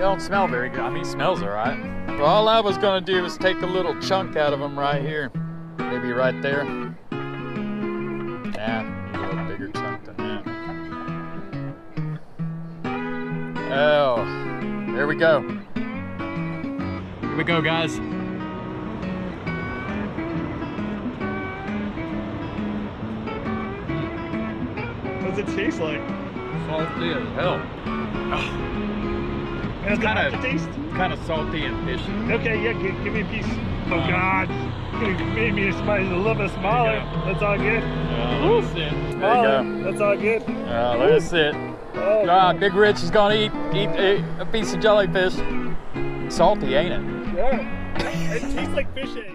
don't smell very good. I mean, it smells all right. Well, all I was gonna do was take a little chunk out of them right here. Maybe right there. Yeah, need a little bigger chunk than that. Oh, there we go. Here we go, guys. What does it taste like? Salty as hell. Oh. It's kind of taste. Kind of salty and fishy. Okay, yeah, give me a piece. Oh God, it made me smile, a little bit smaller. That's all good. Let's sit. There you go. That's all good. Let's sit. Oh, Big Rich is gonna eat a piece of jellyfish. Salty, ain't it? yeah. It tastes like fish eggs.